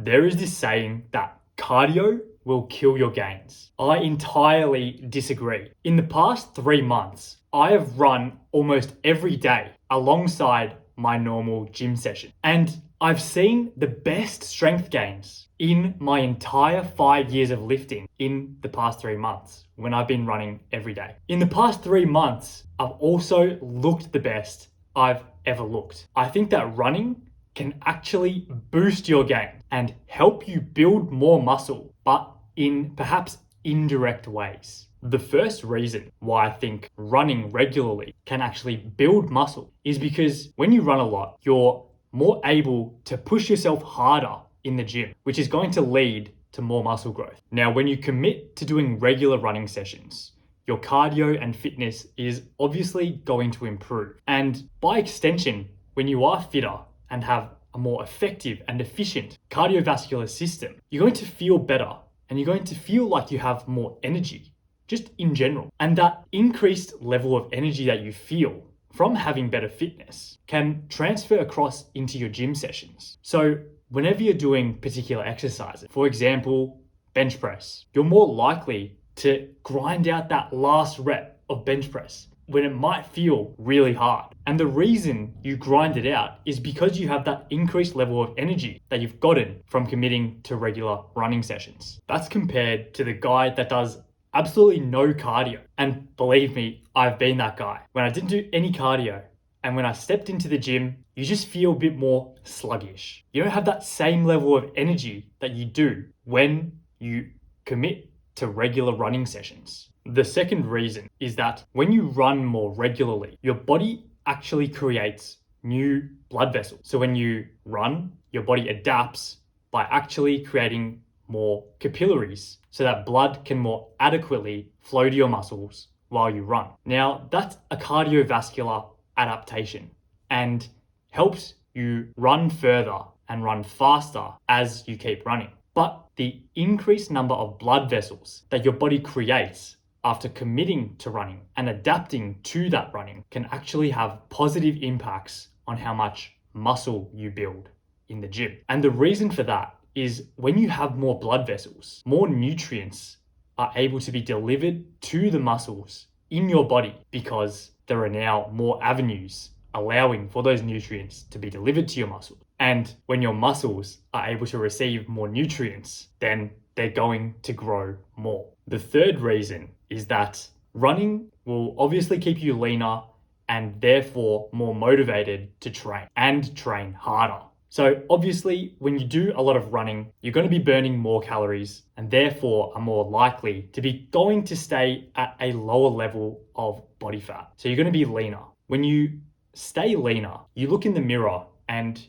There is this saying that cardio will kill your gains. I entirely disagree. In the past 3 months, I have run almost every day alongside my normal gym session. And I've seen the best strength gains in my entire 5 years of lifting in the past 3 months when I've been running every day. In the past 3 months, I've also looked the best I've ever looked. I think that running can actually boost your gain and help you build more muscle, but in perhaps indirect ways. The first reason why I think running regularly can actually build muscle is because when you run a lot, you're more able to push yourself harder in the gym, which is going to lead to more muscle growth. Now, when you commit to doing regular running sessions, your cardio and fitness is obviously going to improve. And by extension, when you are fitter and have a more effective and efficient cardiovascular system, you're going to feel better and you're going to feel like you have more energy, just in general. And that increased level of energy that you feel from having better fitness can transfer across into your gym sessions. So whenever you're doing particular exercises, for example, bench press, you're more likely to grind out that last rep of bench press when it might feel really hard. And the reason you grind it out is because you have that increased level of energy that you've gotten from committing to regular running sessions. That's compared to the guy that does absolutely no cardio. And believe me, I've been that guy. When I didn't do any cardio and when I stepped into the gym, you just feel a bit more sluggish. You don't have that same level of energy that you do when you commit to regular running sessions. The second reason is that when you run more regularly, your body actually creates new blood vessels. So when you run, your body adapts by actually creating more capillaries so that blood can more adequately flow to your muscles while you run. Now, that's a cardiovascular adaptation and helps you run further and run faster as you keep running. But the increased number of blood vessels that your body creates after committing to running and adapting to that running can actually have positive impacts on how much muscle you build in the gym. And the reason for that is when you have more blood vessels, more nutrients are able to be delivered to the muscles in your body because there are now more avenues allowing for those nutrients to be delivered to your muscles. And when your muscles are able to receive more nutrients, then they're going to grow more. The third reason is that running will obviously keep you leaner and therefore more motivated to train and train harder. So obviously, when you do a lot of running, you're going to be burning more calories and therefore are more likely to be going to stay at a lower level of body fat. So you're going to be leaner. When you stay leaner, you look in the mirror and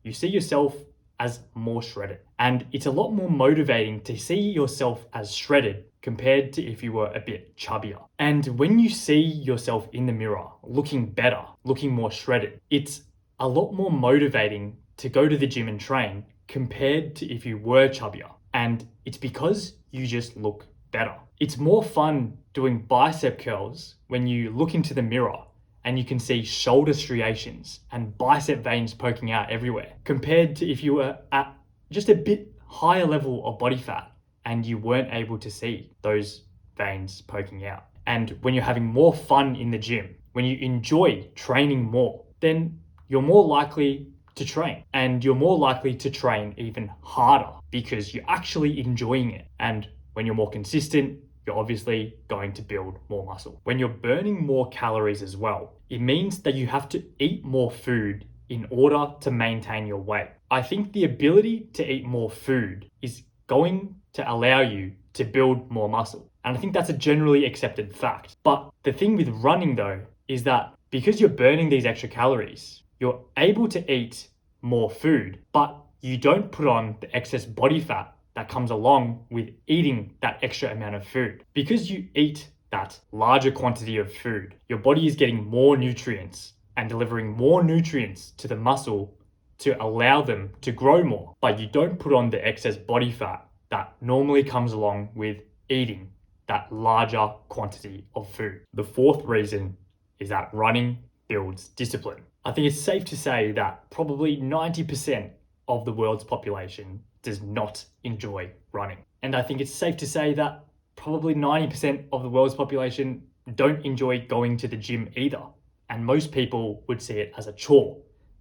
you see yourself as more shredded. And it's a lot more motivating to see yourself as shredded compared to if you were a bit chubbier. And when you see yourself in the mirror looking better, looking more shredded, it's a lot more motivating to go to the gym and train compared to if you were chubbier. And it's because you just look better. It's more fun doing bicep curls when you look into the mirror and you can see shoulder striations and bicep veins poking out everywhere, compared to if you were at just a bit higher level of body fat and you weren't able to see those veins poking out. And when you're having more fun in the gym, when you enjoy training more, then you're more likely to train, and you're more likely to train even harder because you're actually enjoying it. And when you're more consistent, you're obviously going to build more muscle. When you're burning more calories as well, it means that you have to eat more food in order to maintain your weight. I think the ability to eat more food is going to allow you to build more muscle. And I think that's a generally accepted fact. But the thing with running though, is that because you're burning these extra calories, you're able to eat more food, but you don't put on the excess body fat that comes along with eating that extra amount of food. Because you eat that larger quantity of food, your body is getting more nutrients and delivering more nutrients to the muscle to allow them to grow more. But you don't put on the excess body fat that normally comes along with eating that larger quantity of food. The fourth reason is that running builds discipline. I think it's safe to say that probably 90% of the world's population does not enjoy running. And I think it's safe to say that probably 90% of the world's population don't enjoy going to the gym either. And most people would see it as a chore,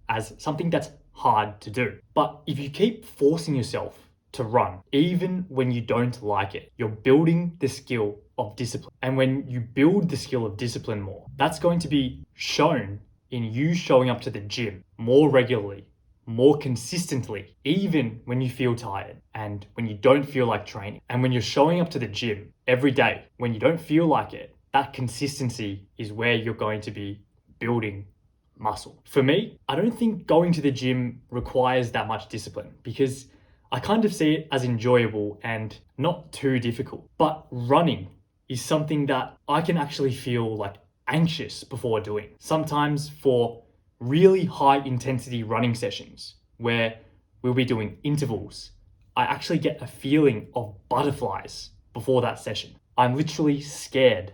as something that's hard to do. But if you keep forcing yourself to run, even when you don't like it, you're building the skill of discipline. And when you build the skill of discipline more, that's going to be shown in you showing up to the gym more regularly, more consistently, even when you feel tired and when you don't feel like training. And when you're showing up to the gym every day, when you don't feel like it, that consistency is where you're going to be building muscle. For me, I don't think going to the gym requires that much discipline because I kind of see it as enjoyable and not too difficult. But running is something that I can actually feel like anxious before doing. Sometimes for really high intensity running sessions where we'll be doing intervals, I actually get a feeling of butterflies before that session. I'm literally scared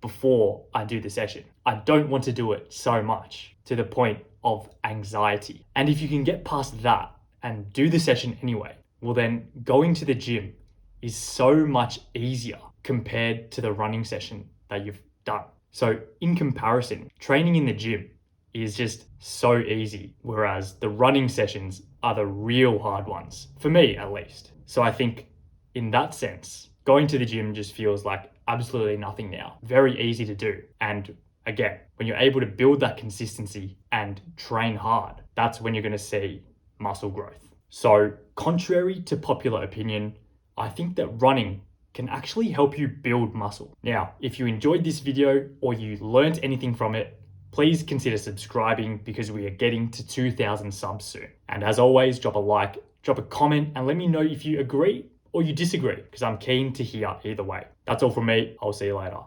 before I do the session. I don't want to do it so much to the point of anxiety. And if you can get past that and do the session anyway, well then going to the gym is so much easier compared to the running session that you've done. So in comparison, training in the gym is just so easy, whereas the running sessions are the real hard ones, for me at least. So I think in that sense, going to the gym just feels like absolutely nothing now. Very easy to do. And again, when you're able to build that consistency and train hard, that's when you're going to see muscle growth. So contrary to popular opinion, I think that running can actually help you build muscle. Now, if you enjoyed this video or you learned anything from it, please consider subscribing because we are getting to 2,000 subs soon. And as always, drop a like, drop a comment, and let me know if you agree or you disagree because I'm keen to hear either way. That's all from me. I'll see you later.